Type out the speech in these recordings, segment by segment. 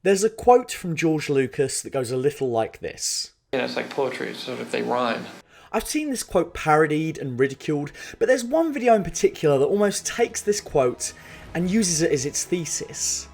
There's a quote from George Lucas that goes a little like this. It's like poetry, sort of, they rhyme. I've seen this quote parodied and ridiculed, but there's one video in particular that almost takes this quote and uses it as its thesis.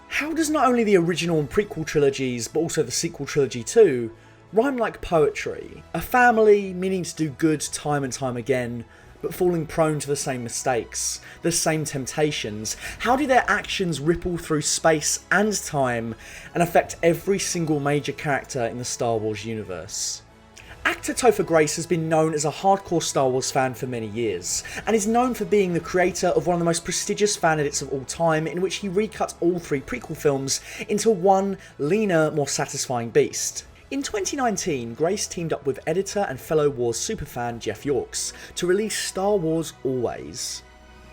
How does not only the original and prequel trilogies, but also the sequel trilogy too, rhyme like poetry? A family meaning to do good time and time again, but falling prone to the same mistakes, the same temptations. How do their actions ripple through space and time and affect every single major character in the Star Wars universe? Actor Topher Grace has been known as a hardcore Star Wars fan for many years, and is known for being the creator of one of the most prestigious fan edits of all time, in which he recut all 3 prequel films into one leaner, more satisfying beast. In 2019, Grace teamed up with editor and fellow Wars superfan Jeff Yorks to release Star Wars Always.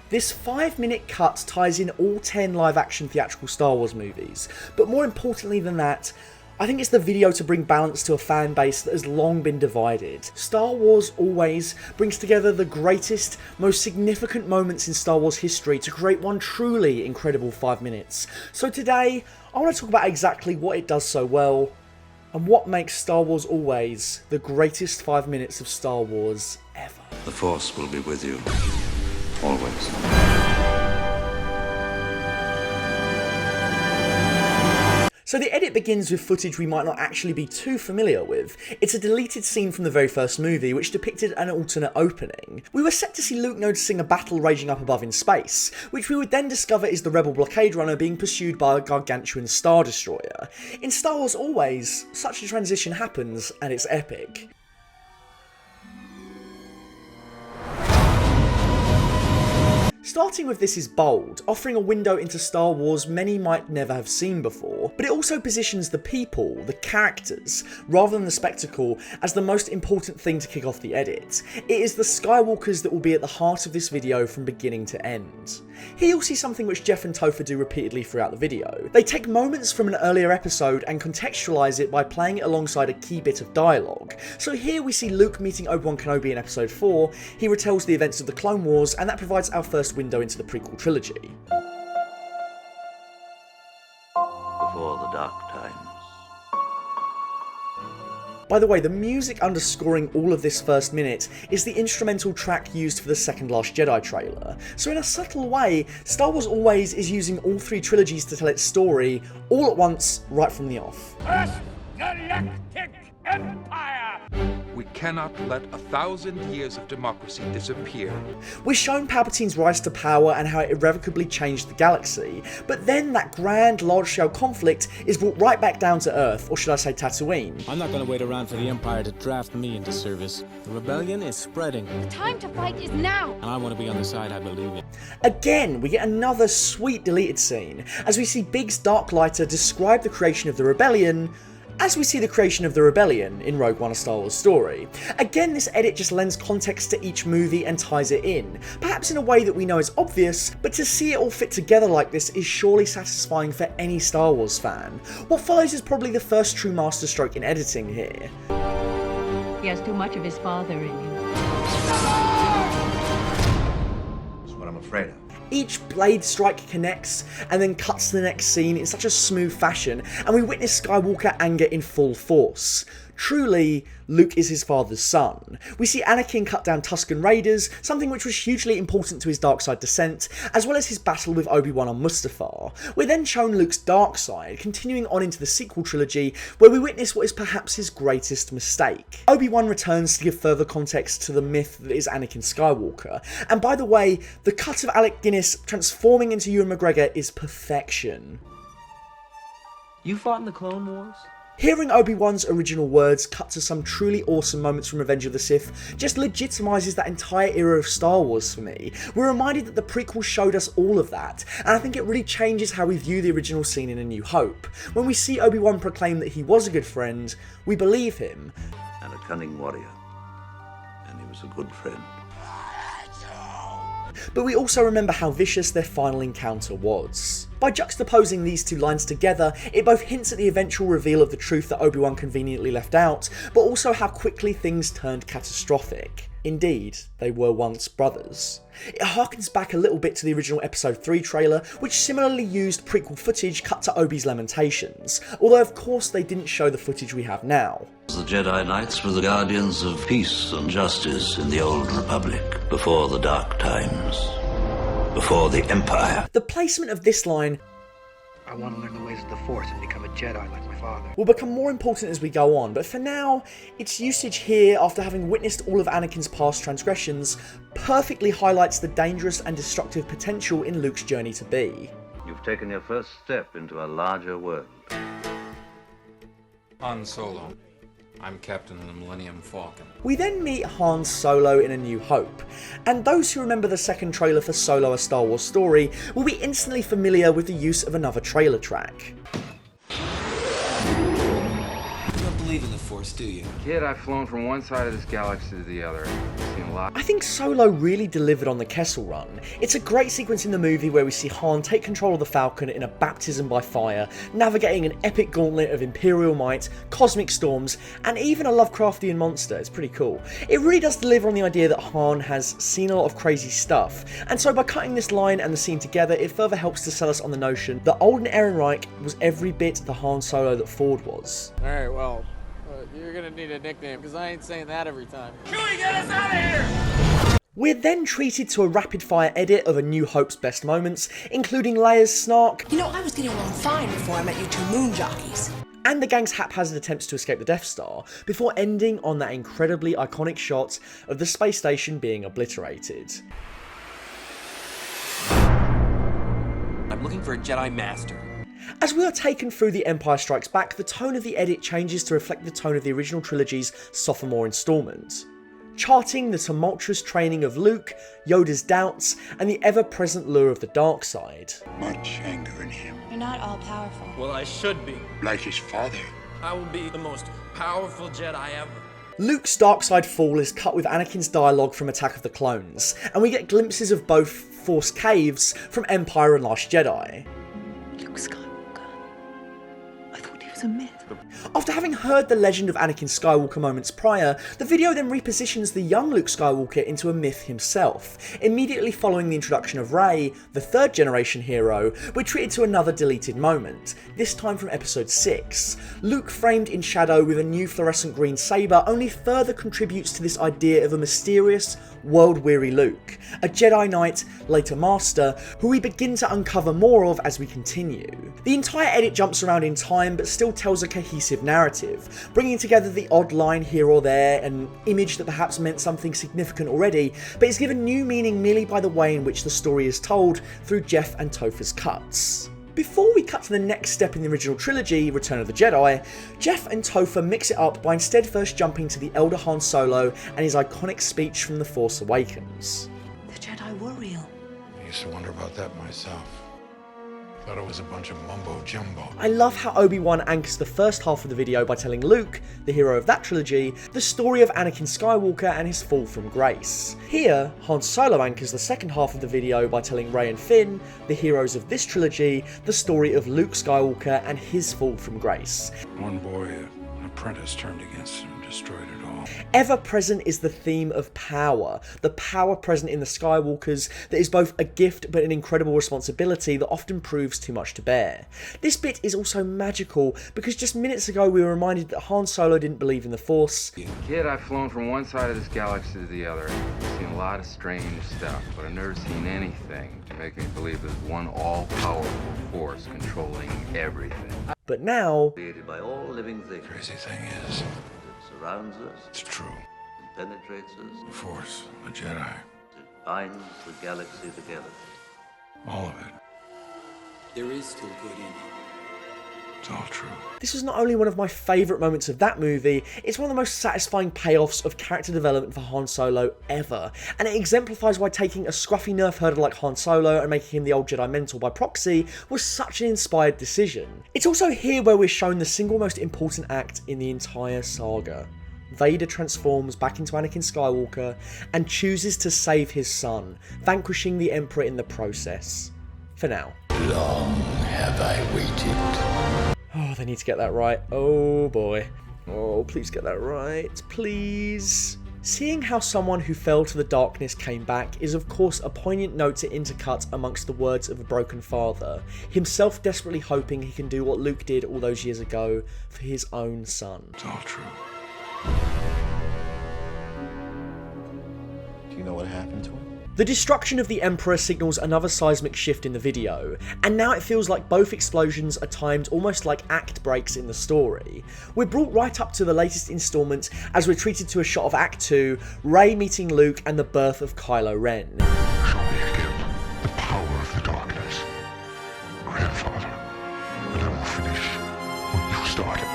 This 5-minute cut ties in all 10 live-action theatrical Star Wars movies, but more importantly than that, I think it's the video to bring balance to a fan base that has long been divided. Star Wars Always brings together the greatest, most significant moments in Star Wars history to create one truly incredible 5 minutes. So today, I want to talk about exactly what it does so well, and what makes Star Wars Always the greatest 5 minutes of Star Wars ever. The Force will be with you, always. So the edit begins with footage we might not actually be too familiar with. It's a deleted scene from the very first movie, which depicted an alternate opening. We were set to see Luke noticing a battle raging up above in space, which we would then discover is the Rebel blockade runner being pursued by a gargantuan Star Destroyer. In Star Wars Always, such a transition happens, and it's epic. Starting with this is bold, offering a window into Star Wars many might never have seen before, but it also positions the people, the characters, rather than the spectacle, as the most important thing to kick off the edit. It is the Skywalkers that will be at the heart of this video from beginning to end. Here you'll see something which Jeff and Topher do repeatedly throughout the video. They take moments from an earlier episode and contextualise it by playing it alongside a key bit of dialogue. So here we see Luke meeting Obi-Wan Kenobi in episode 4, he retells the events of the Clone Wars, and that provides our first window into the prequel trilogy. Before the dark times. By the way, the music underscoring all of this first minute is the instrumental track used for the second Last Jedi trailer. So in a subtle way, Star Wars Always is using all 3 trilogies to tell its story, all at once, right from the off. First Galactic Empire! We cannot let 1,000 years of democracy disappear. We're shown Palpatine's rise to power and how it irrevocably changed the galaxy, but then that grand, large-scale conflict is brought right back down to Earth, or should I say Tatooine. I'm not going to wait around for the Empire to draft me into service. The rebellion is spreading. The time to fight is now! And I want to be on the side I believe in. Again, we get another sweet deleted scene, as we see Biggs Darklighter describe the creation of the rebellion, as we see the creation of the rebellion in Rogue One: A Star Wars Story. Again, this edit just lends context to each movie and ties it in, perhaps in a way that we know is obvious, but to see it all fit together like this is surely satisfying for any Star Wars fan. What follows is probably the first true masterstroke in editing here. He has too much of his father in him. That's what I'm afraid of. Each blade strike connects and then cuts to the next scene in such a smooth fashion, and we witness Skywalker anger in full force. Truly, Luke is his father's son. We see Anakin cut down Tusken Raiders, something which was hugely important to his dark side descent, as well as his battle with Obi-Wan on Mustafar. We're then shown Luke's dark side, continuing on into the sequel trilogy, where we witness what is perhaps his greatest mistake. Obi-Wan returns to give further context to the myth that is Anakin Skywalker, and by the way, the cut of Alec Guinness transforming into Ewan McGregor is perfection. You fought in the Clone Wars? Hearing Obi-Wan's original words cut to some truly awesome moments from Revenge of the Sith just legitimises that entire era of Star Wars for me. We're reminded that the prequel showed us all of that, and I think it really changes how we view the original scene in A New Hope. When we see Obi-Wan proclaim that he was a good friend, we believe him. And a cunning warrior. And he was a good friend. But we also remember how vicious their final encounter was. By juxtaposing these two lines together, it both hints at the eventual reveal of the truth that Obi-Wan conveniently left out, but also how quickly things turned catastrophic. Indeed, they were once brothers. It harkens back a little bit to the original Episode 3 trailer, which similarly used prequel footage cut to Obi's lamentations, although of course they didn't show the footage we have now. The Jedi Knights were the guardians of peace and justice in the Old Republic, before the Dark Times, before the Empire. The placement of this line, I want to learn the ways of the Force and become a Jedi like my father, will become more important as we go on, but for now, its usage here, after having witnessed all of Anakin's past transgressions, perfectly highlights the dangerous and destructive potential in Luke's journey to be. You've taken your first step into a larger world. Han Solo. I'm Captain of the Millennium Falcon. We then meet Han Solo in A New Hope, and those who remember the second trailer for Solo: A Star Wars Story will be instantly familiar with the use of another trailer track. You don't believe in the Force, do you? Kid, I've flown from one side of this galaxy to the other. I've seen a lot. I think Solo really delivered on the Kessel Run. It's a great sequence in the movie where we see Han take control of the Falcon in a baptism by fire, navigating an epic gauntlet of Imperial might, cosmic storms, and even a Lovecraftian monster. It's pretty cool. It really does deliver on the idea that Han has seen a lot of crazy stuff, and so by cutting this line and the scene together, it further helps to sell us on the notion that Alden Ehrenreich was every bit the Han Solo that Ford was. Alright, well, you're gonna need a nickname, because I ain't saying that every time. Chewie, get us out of here! We're then treated to a rapid-fire edit of A New Hope's best moments, including Leia's snark, You know, I was getting along fine before I met you two moon jockeys. and the gang's haphazard attempts to escape the Death Star, before ending on that incredibly iconic shot of the space station being obliterated. I'm looking for a Jedi Master. As we are taken through The Empire Strikes Back, the tone of the edit changes to reflect the tone of the original trilogy's sophomore installment, charting the tumultuous training of Luke, Yoda's doubts, and the ever-present lure of the dark side. Much anger in him. You're not all powerful. Well, I should be. Like his father. I will be the most powerful Jedi ever. Luke's dark side fall is cut with Anakin's dialogue from Attack of the Clones, and we get glimpses of both Force caves from Empire and Last Jedi. Luke Skywalker. I thought he was a myth. After having heard the legend of Anakin Skywalker moments prior, the video then repositions the young Luke Skywalker into a myth himself. Immediately following the introduction of Rey, the third generation hero, we're treated to another deleted moment, this time from episode 6. Luke framed in shadow with a new fluorescent green saber only further contributes to this idea of a mysterious, world-weary Luke, a Jedi Knight, later Master, who we begin to uncover more of as we continue. The entire edit jumps around in time but still tells a cohesive narrative, bringing together the odd line here or there, an image that perhaps meant something significant already, but is given new meaning merely by the way in which the story is told through Jeff and Topher's cuts. Before we cut to the next step in the original trilogy, Return of the Jedi, Jeff and Topher mix it up by instead first jumping to the elder Han Solo and his iconic speech from The Force Awakens. The Jedi were real. I used to wonder about that myself. Thought it was a bunch of mumbo-jumbo. I love how Obi-Wan anchors the first half of the video by telling Luke, the hero of that trilogy, the story of Anakin Skywalker and his fall from grace. Here, Han Solo anchors the second half of the video by telling Rey and Finn, the heroes of this trilogy, the story of Luke Skywalker and his fall from grace. One boy, an apprentice, turned against him and destroyed it all. Ever present is the theme of power, the power present in the Skywalkers that is both a gift but an incredible responsibility that often proves too much to bear. This bit is also magical because just minutes ago we were reminded that Han Solo didn't believe in the Force. Kid, I've flown from one side of this galaxy to the other. I've seen a lot of strange stuff, but I've never seen anything to make me believe there's one all-powerful force controlling everything. But now, Created by all living things. Crazy thing is, It surrounds us, it's true. it penetrates us, The Force, the Jedi, it binds the galaxy together. all of it. There is still good in it. It's all true. this was not only one of my favourite moments of that movie, it's one of the most satisfying payoffs of character development for Han Solo ever, and it exemplifies why taking a scruffy nerf herder like Han Solo and making him the old Jedi mentor by proxy was such an inspired decision. It's also here where we're shown the single most important act in the entire saga. Vader transforms back into Anakin Skywalker and chooses to save his son, vanquishing the Emperor in the process. For now. Long have I waited. Oh, they need to get that right. Oh boy. Oh, please get that right. Please. Seeing how someone who fell to the darkness came back is of course a poignant note to intercut amongst the words of a broken father, himself desperately hoping he can do what Luke did all those years ago for his own son. It's all true. Do you know what happened to him? The destruction of the Emperor signals another seismic shift in the video, and now it feels like both explosions are timed almost like act breaks in the story. We're brought right up to the latest instalment as we're treated to a shot of Act 2, Rey meeting Luke and the birth of Kylo Ren. Show me again the power of the darkness, grandfather, and I will finish what you started.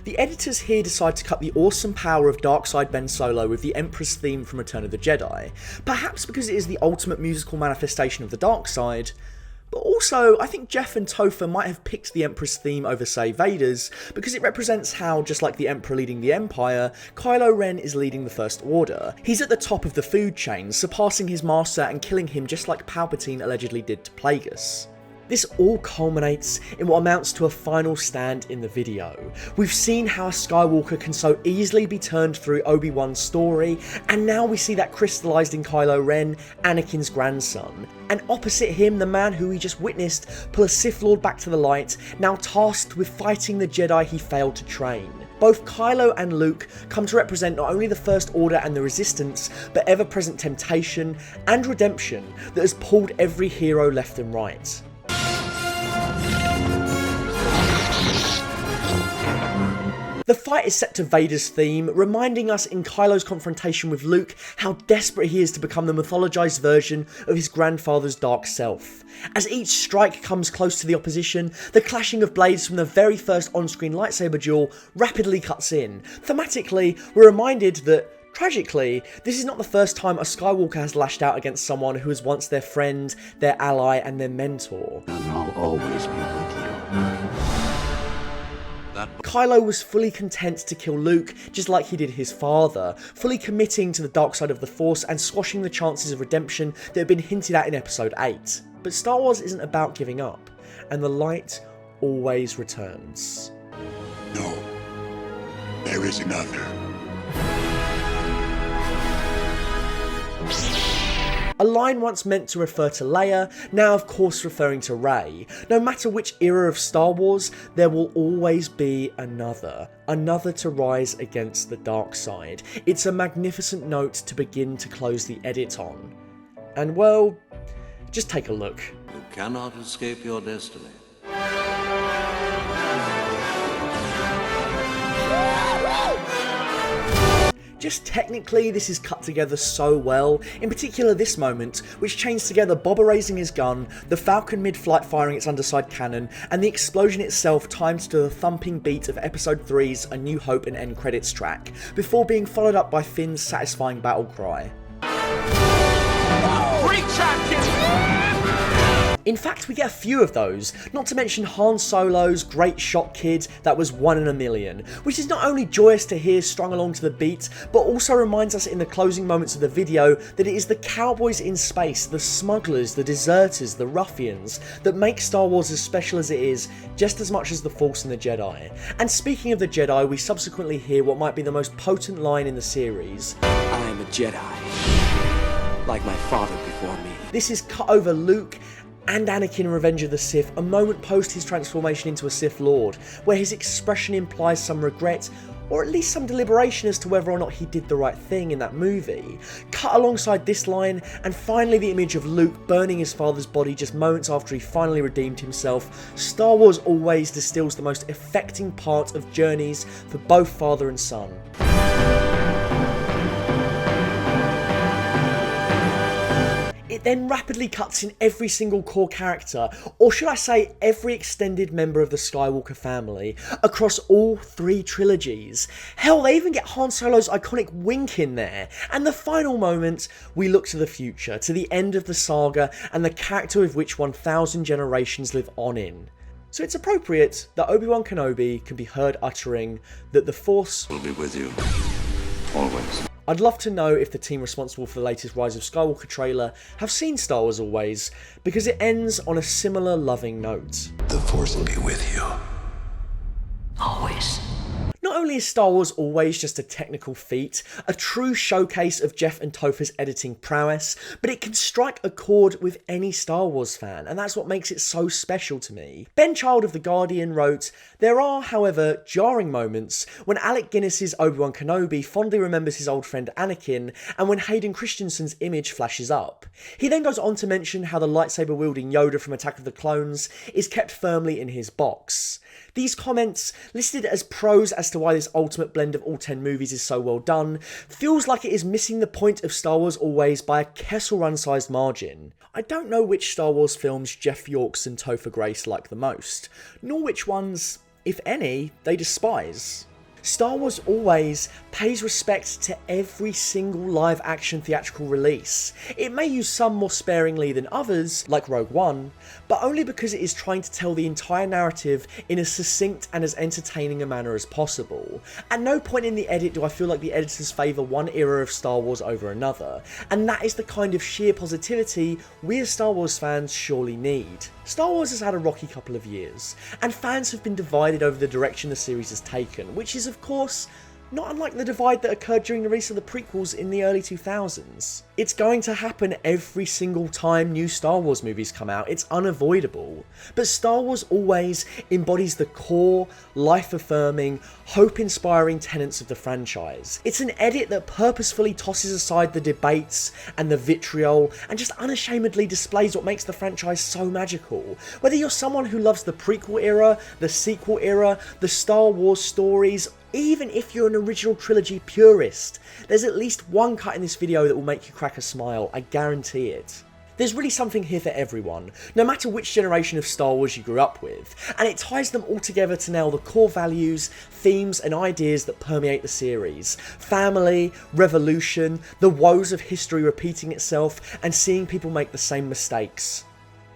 The editors here decide to cut the awesome power of Darkseid Ben Solo with the Emperor's theme from Return of the Jedi, perhaps because it is the ultimate musical manifestation of the dark side, but also I think Jeff and Topher might have picked the Emperor's theme over, say, Vader's, because it represents how, just like the Emperor leading the Empire, Kylo Ren is leading the First Order. He's at the top of the food chain, surpassing his master and killing him just like Palpatine allegedly did to Plagueis. This all culminates in what amounts to a final stand in the video. We've seen how a Skywalker can so easily be turned through Obi-Wan's story, and now we see that crystallised in Kylo Ren, Anakin's grandson. And opposite him, the man who we just witnessed pull a Sith Lord back to the light, now tasked with fighting the Jedi he failed to train. Both Kylo and Luke come to represent not only the First Order and the Resistance, but ever-present temptation and redemption that has pulled every hero left and right. The fight is set to Vader's theme, reminding us in Kylo's confrontation with Luke how desperate he is to become the mythologized version of his grandfather's dark self. As each strike comes close to the opposition, the clashing of blades from the very first on-screen lightsaber duel rapidly cuts in. Thematically, we're reminded that, tragically, this is not the first time a Skywalker has lashed out against someone who was once their friend, their ally, and their mentor. And I'll always be with you. Kylo was fully content to kill Luke, just like he did his father, fully committing to the dark side of the Force and squashing the chances of redemption that had been hinted at in Episode 8. But Star Wars isn't about giving up, and the light always returns. No, there is another. A line once meant to refer to Leia, now of course referring to Rey. No matter which era of Star Wars, there will always be another to rise against the dark side. It's a magnificent note to begin to close the edit on. And well, just take a look. You cannot escape your destiny. Just technically, this is cut together so well, in particular this moment, which chains together Boba raising his gun, the Falcon mid-flight firing its underside cannon, and the explosion itself timed to the thumping beat of Episode 3's A New Hope and end credits track, before being followed up by Finn's satisfying battle cry. In fact, we get a few of those, not to mention Han Solo's Great Shot Kid that was 1 in a million, which is not only joyous to hear strung along to the beat, but also reminds us in the closing moments of the video that it is the cowboys in space, the smugglers, the deserters, the ruffians, that make Star Wars as special as it is, just as much as the Force and the Jedi. And speaking of the Jedi, we subsequently hear what might be the most potent line in the series. I am a Jedi, like my father before me. This is cut over Luke and Anakin in Revenge of the Sith, a moment post his transformation into a Sith Lord, where his expression implies some regret, or at least some deliberation as to whether or not he did the right thing in that movie. Cut alongside this line, and finally the image of Luke burning his father's body just moments after he finally redeemed himself, Star Wars always distills the most affecting part of journeys for both father and son. It then rapidly cuts in every single core character, or should I say every extended member of the Skywalker family, across all 3 trilogies. Hell, they even get Han Solo's iconic wink in there. And the final moment, we look to the future, to the end of the saga, and the character with which 1,000 generations live on in. So it's appropriate that Obi-Wan Kenobi can be heard uttering that the Force will be with you, always. I'd love to know if the team responsible for the latest Rise of Skywalker trailer have seen Star Wars Always, because it ends on a similar loving note. The Force will be with you. Always. Not only is Star Wars always just a technical feat, a true showcase of Jeff and Topher's editing prowess, but it can strike a chord with any Star Wars fan, and that's what makes it so special to me. Ben Child of The Guardian wrote, "There are, however, jarring moments when Alec Guinness's Obi-Wan Kenobi fondly remembers his old friend Anakin, and when Hayden Christensen's image flashes up." He then goes on to mention how the lightsaber-wielding Yoda from Attack of the Clones is kept firmly in his box. These comments, listed as pros as to why this ultimate blend of all 10 movies is so well done, feels like it is missing the point of Star Wars always by a Kessel Run-sized margin. I don't know which Star Wars films Jeff Yorks and Topher Grace like the most, nor which ones, if any, they despise. Star Wars always pays respect to every single live-action theatrical release. It may use some more sparingly than others, like Rogue One, but only because it is trying to tell the entire narrative in as succinct and as entertaining a manner as possible. At no point in the edit do I feel like the editors favour one era of Star Wars over another, and that is the kind of sheer positivity we as Star Wars fans surely need. Star Wars has had a rocky couple of years, and fans have been divided over the direction the series has taken, which is of course not unlike the divide that occurred during the release of the prequels in the early 2000s. It's going to happen every single time new Star Wars movies come out, it's unavoidable. But Star Wars always embodies the core, life-affirming, hope-inspiring tenets of the franchise. It's an edit that purposefully tosses aside the debates and the vitriol and just unashamedly displays what makes the franchise so magical. Whether you're someone who loves the prequel era, the sequel era, the Star Wars stories, even if you're an original trilogy purist, there's at least one cut in this video that will make you crack a smile, I guarantee it. There's really something here for everyone, no matter which generation of Star Wars you grew up with, and it ties them all together to nail the core values, themes and ideas that permeate the series. Family, revolution, the woes of history repeating itself, and seeing people make the same mistakes.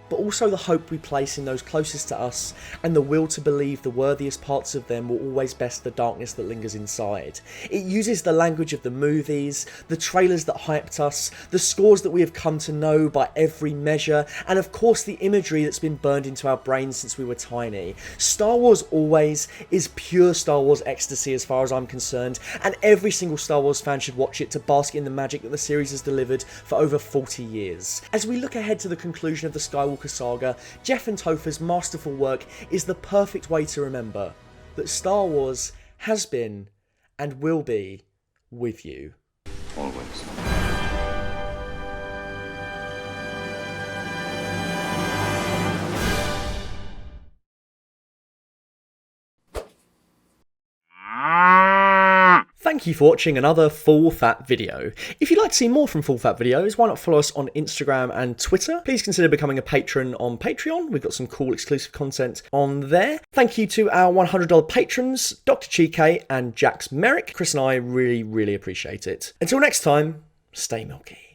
But also the hope we place in those closest to us, and the will to believe the worthiest parts of them will always best the darkness that lingers inside. It uses the language of the movies, the trailers that hyped us, the scores that we have come to know by every measure, and of course the imagery that's been burned into our brains since we were tiny. Star Wars always is pure Star Wars ecstasy as far as I'm concerned, and every single Star Wars fan should watch it to bask in the magic that the series has delivered for over 40 years. As we look ahead to the conclusion of the Skywalker saga, Jeff and Topher's masterful work is the perfect way to remember that Star Wars has been and will be with you. Always. Thank you for watching another Full Fat video. If you'd like to see more from Full Fat videos, why not follow us on Instagram and Twitter? Please consider becoming a patron on Patreon. We've got some cool exclusive content on there. Thank you to our $100 patrons, Dr. Chike and Jax Merrick. Chris and I really appreciate it. Until next time, stay milky.